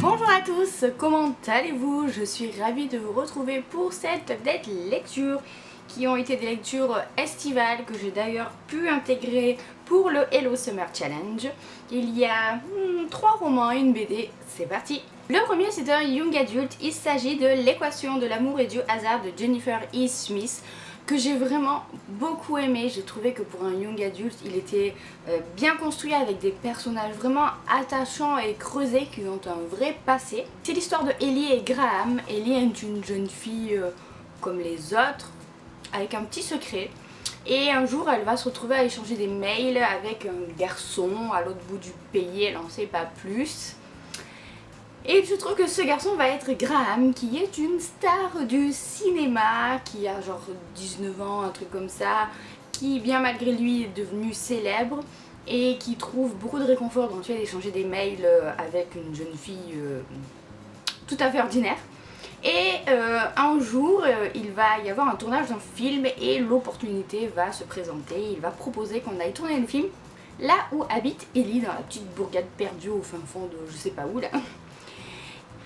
Bonjour à tous, comment allez-vous? Je suis ravie de vous retrouver pour cette update lecture qui ont été des lectures estivales que j'ai d'ailleurs pu intégrer pour le Hello Summer Challenge. Il y a 3 romans et une BD, c'est parti! Le premier c'est un young adult, il s'agit de L'équation de l'amour et du hasard de Jennifer E. Smith, que j'ai vraiment beaucoup aimé. J'ai trouvé que pour un young adulte, il était bien construit avec des personnages vraiment attachants et creusés qui ont un vrai passé. C'est l'histoire de Ellie et Graham. Ellie est une jeune fille comme les autres, avec un petit secret. Et un jour, elle va se retrouver à échanger des mails avec un garçon à l'autre bout du pays, elle n'en sait pas plus. Et je trouve que ce garçon va être Graham, qui est une star du cinéma, qui a genre 19 ans, un truc comme ça, qui bien malgré lui est devenu célèbre et qui trouve beaucoup de réconfort dans le fait d'échanger des mails avec une jeune fille tout à fait ordinaire. Et un jour, il va y avoir un tournage d'un film et l'opportunité va se présenter. Il va proposer qu'on aille tourner le film là où habite Ellie, dans la petite bourgade perdue au fin fond de je sais pas où là.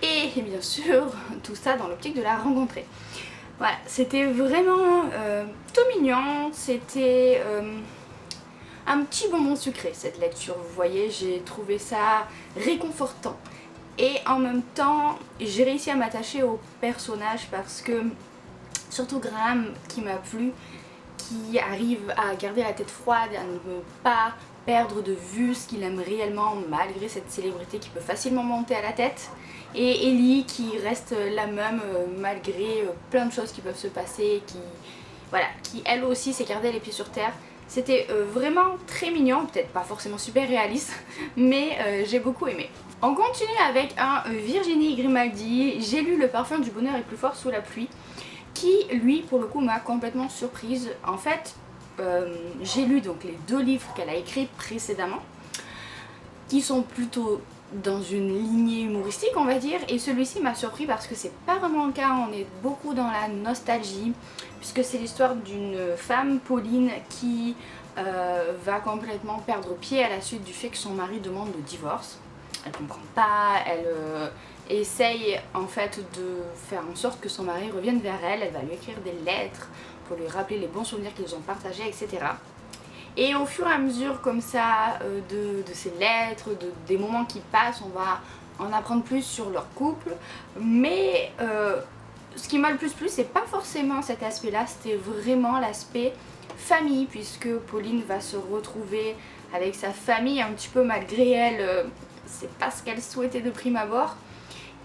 Et bien sûr, tout ça dans l'optique de la rencontrer. Voilà, c'était vraiment tout mignon, c'était un petit bonbon sucré cette lecture, vous voyez, j'ai trouvé ça réconfortant. Et en même temps, j'ai réussi à m'attacher au personnage parce que, surtout Graham qui m'a plu, qui arrive à garder la tête froide, à ne pas perdre de vue ce qu'il aime réellement malgré cette célébrité qui peut facilement monter à la tête. Et Ellie qui reste la même malgré plein de choses qui peuvent se passer, qui elle aussi s'est gardée les pieds sur terre. C'était vraiment très mignon, peut-être pas forcément super réaliste, mais j'ai beaucoup aimé. On continue avec un Virginie Grimaldi. J'ai lu Le parfum du bonheur est plus fort sous la pluie, qui lui pour le coup m'a complètement surprise. En fait, j'ai lu donc les 2 livres qu'elle a écrits précédemment, qui sont plutôt dans une lignée humoristique on va dire, et celui-ci m'a surpris parce que c'est pas vraiment le cas, on est beaucoup dans la nostalgie puisque c'est l'histoire d'une femme, Pauline, qui va complètement perdre pied à la suite du fait que son mari demande le divorce. Elle comprend pas, elle essaye en fait de faire en sorte que son mari revienne vers elle, elle va lui écrire des lettres pour lui rappeler les bons souvenirs qu'ils ont partagés, etc. Et au fur et à mesure comme ça de ces lettres, des moments qui passent, on va en apprendre plus sur leur couple. Mais ce qui m'a le plus plu, c'est pas forcément cet aspect-là, c'était vraiment l'aspect famille, puisque Pauline va se retrouver avec sa famille un petit peu malgré elle, c'est pas ce qu'elle souhaitait de prime abord.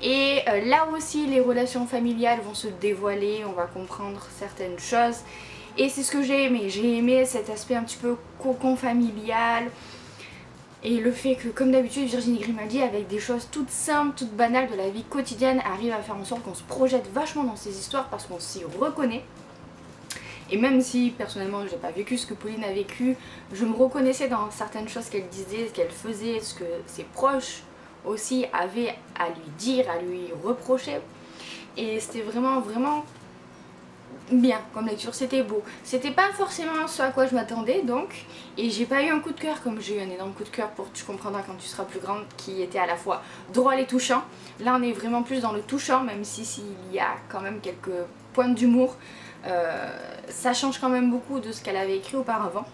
Et là aussi les relations familiales vont se dévoiler, on va comprendre certaines choses. Et c'est ce que j'ai aimé cet aspect un petit peu cocon familial. Et le fait que, comme d'habitude, Virginie Grimaldi, avec des choses toutes simples, toutes banales de la vie quotidienne, arrive à faire en sorte qu'on se projette vachement dans ces histoires parce qu'on s'y reconnaît. Et même si, personnellement, j'ai pas vécu ce que Pauline a vécu, je me reconnaissais dans certaines choses qu'elle disait, qu'elle faisait, ce que ses proches aussi avaient à lui dire, à lui reprocher. Et c'était vraiment bien comme lecture, c'était beau. C'était pas forcément ce à quoi je m'attendais donc, et j'ai pas eu un coup de cœur comme j'ai eu un énorme coup de cœur pour Tu comprendras quand tu seras plus grande, qui était à la fois drôle et touchant. Là on est vraiment plus dans le touchant, même si s'il y a quand même quelques points d'humour, ça change quand même beaucoup de ce qu'elle avait écrit auparavant.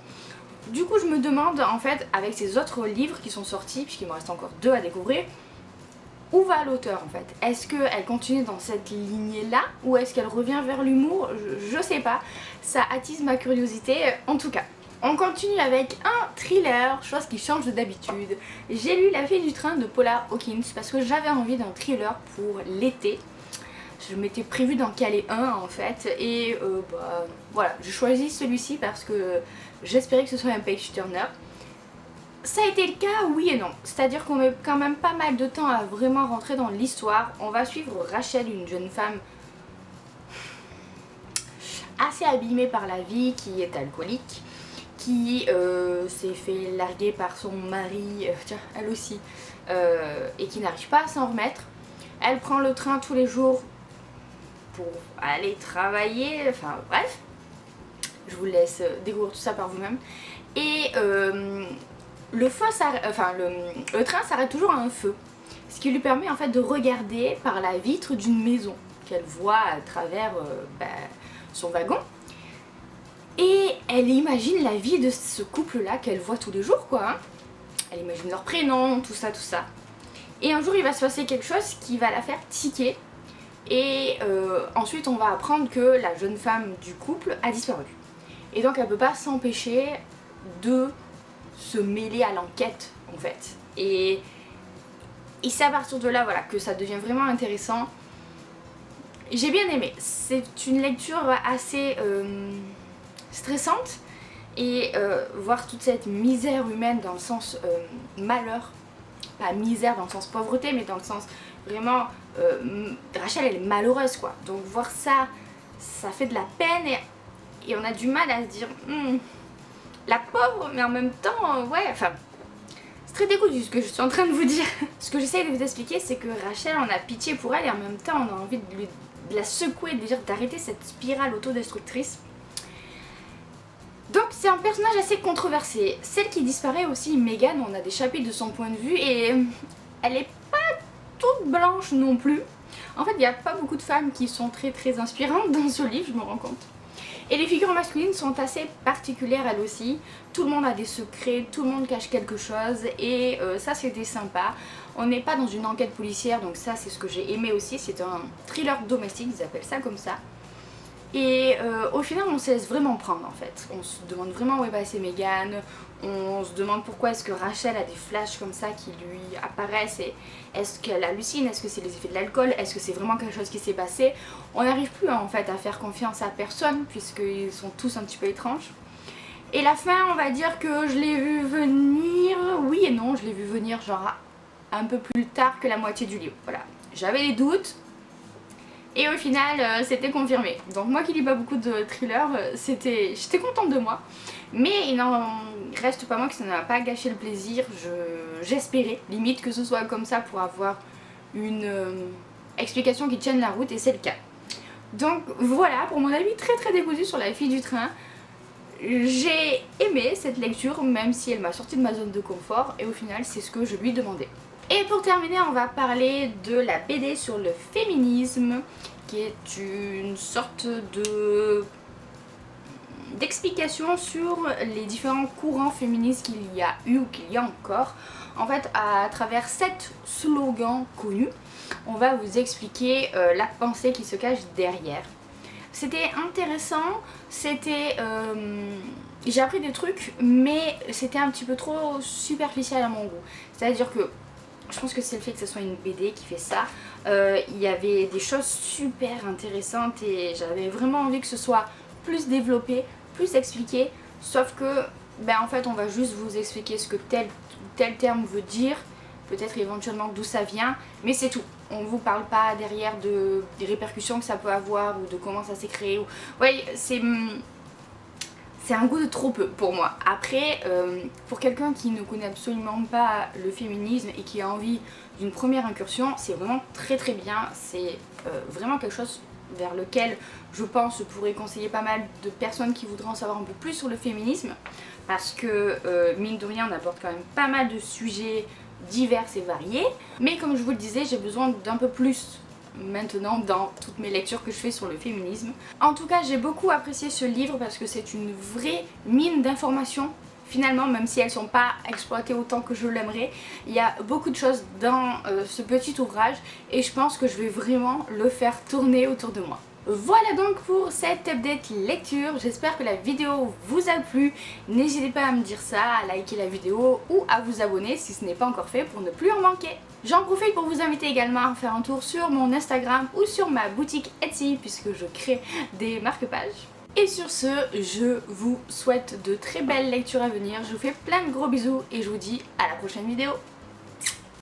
Du coup je me demande en fait, avec ces autres livres qui sont sortis, puisqu'il me reste encore 2 à découvrir, où va l'auteur en fait? Est-ce qu'elle continue dans cette lignée là ou est-ce qu'elle revient vers l'humour? Je sais pas, ça attise ma curiosité en tout cas. On continue avec un thriller, chose qui change d'habitude. J'ai lu La fille du train de Paula Hawkins parce que j'avais envie d'un thriller pour l'été. Je m'étais prévu d'en caler un en fait et voilà, j'ai choisi celui-ci parce que j'espérais que ce soit un page turner. Ça a été le cas, oui et non. C'est-à-dire qu'on met quand même pas mal de temps à vraiment rentrer dans l'histoire. On va suivre Rachel, une jeune femme assez abîmée par la vie, qui est alcoolique, qui s'est fait larguer par son mari, tiens, elle aussi, et qui n'arrive pas à s'en remettre. Elle prend le train tous les jours pour aller travailler, enfin bref. Je vous laisse découvrir tout ça par vous-même. Et le train s'arrête toujours à un feu. ce qui lui permet en fait de regarder par la vitre d'une maison qu'elle voit à travers son wagon. Et elle imagine la vie de ce couple-là qu'elle voit tous les jours, quoi. Hein. Elle imagine leur prénom, tout ça, tout ça. Et un jour, il va se passer quelque chose qui va la faire tiquer. Et ensuite, on va apprendre que la jeune femme du couple a disparu. Et donc, elle ne peut pas s'empêcher de se mêler à l'enquête, en fait. Et c'est à partir de là, voilà, que ça devient vraiment intéressant. J'ai bien aimé. C'est une lecture assez stressante. Et voir toute cette misère humaine dans le sens malheur, pas misère dans le sens pauvreté, mais dans le sens vraiment Rachel elle est malheureuse quoi, donc voir ça, ça fait de la peine et on a du mal à se dire la pauvre, mais en même temps ouais, enfin c'est très dégoûtant ce que je suis en train de vous dire. Ce que j'essaie de vous expliquer, c'est que Rachel, on a pitié pour elle et en même temps on a envie de la secouer, de lui dire d'arrêter cette spirale autodestructrice. Donc c'est un personnage assez controversé. Celle qui disparaît aussi, Megan, on a des chapitres de son point de vue et elle est pas toute blanche non plus. En fait il n'y a pas beaucoup de femmes qui sont très inspirantes dans ce livre, je me rends compte. Et les figures masculines sont assez particulières elles aussi. Tout le monde a des secrets, tout le monde cache quelque chose et ça c'était sympa. On n'est pas dans une enquête policière, donc ça c'est ce que j'ai aimé aussi. C'est un thriller domestique, ils appellent ça comme ça. Et au final on se laisse vraiment prendre en fait. On se demande vraiment où est passée Megan. On se demande pourquoi est-ce que Rachel a des flashs comme ça qui lui apparaissent. Et est-ce qu'elle hallucine? Est-ce que c'est les effets de l'alcool? Est-ce que c'est vraiment quelque chose qui s'est passé? On n'arrive plus en fait à faire confiance à personne puisqu'ils sont tous un petit peu étranges. Et la fin, on va dire que je l'ai vu venir, oui et non, je l'ai vu venir genre un peu plus tard que la moitié du livre. Voilà, j'avais des doutes. Et au final, c'était confirmé. Donc moi qui lis pas beaucoup de thrillers, j'étais contente de moi. Mais il n'en reste pas moins que ça n'a pas gâché le plaisir. J'espérais limite que ce soit comme ça pour avoir une explication qui tienne la route et c'est le cas. Donc voilà, pour mon avis très dégoûtée sur La fille du train. J'ai aimé cette lecture même si elle m'a sorti de ma zone de confort et au final c'est ce que je lui demandais. Et pour terminer, on va parler de la BD sur le féminisme, qui est une sorte d'explication sur les différents courants féministes qu'il y a eu ou qu'il y a encore. En fait, à travers 7 slogans connus, on va vous expliquer la pensée qui se cache derrière. C'était intéressant, j'ai appris des trucs, mais c'était un petit peu trop superficiel à mon goût. C'est-à-dire que je pense que c'est le fait que ce soit une BD qui fait ça. Il y avait des choses super intéressantes et j'avais vraiment envie que ce soit plus développé, plus expliqué. Sauf que, en fait, on va juste vous expliquer ce que tel terme veut dire. Peut-être éventuellement d'où ça vient, mais c'est tout. On vous parle pas derrière des répercussions que ça peut avoir ou de comment ça s'est créé. Vous voyez, c'est un goût de trop peu pour moi. Après, pour quelqu'un qui ne connaît absolument pas le féminisme et qui a envie d'une première incursion, c'est vraiment très bien. C'est vraiment quelque chose vers lequel je pense je pourrais conseiller pas mal de personnes qui voudraient en savoir un peu plus sur le féminisme. Parce que mine de rien, on aborde quand même pas mal de sujets divers et variés. Mais comme je vous le disais, j'ai besoin d'un peu plus maintenant dans toutes mes lectures que je fais sur le féminisme. En tout cas, j'ai beaucoup apprécié ce livre parce que c'est une vraie mine d'informations. Finalement, même si elles ne sont pas exploitées autant que je l'aimerais, il y a beaucoup de choses dans ce petit ouvrage et je pense que je vais vraiment le faire tourner autour de moi. Voilà donc pour cette update lecture, j'espère que la vidéo vous a plu. N'hésitez pas à me dire ça, à liker la vidéo ou à vous abonner si ce n'est pas encore fait pour ne plus en manquer. J'en profite pour vous inviter également à faire un tour sur mon Instagram ou sur ma boutique Etsy puisque je crée des marque-pages. Et sur ce, je vous souhaite de très belles lectures à venir, je vous fais plein de gros bisous et je vous dis à la prochaine vidéo.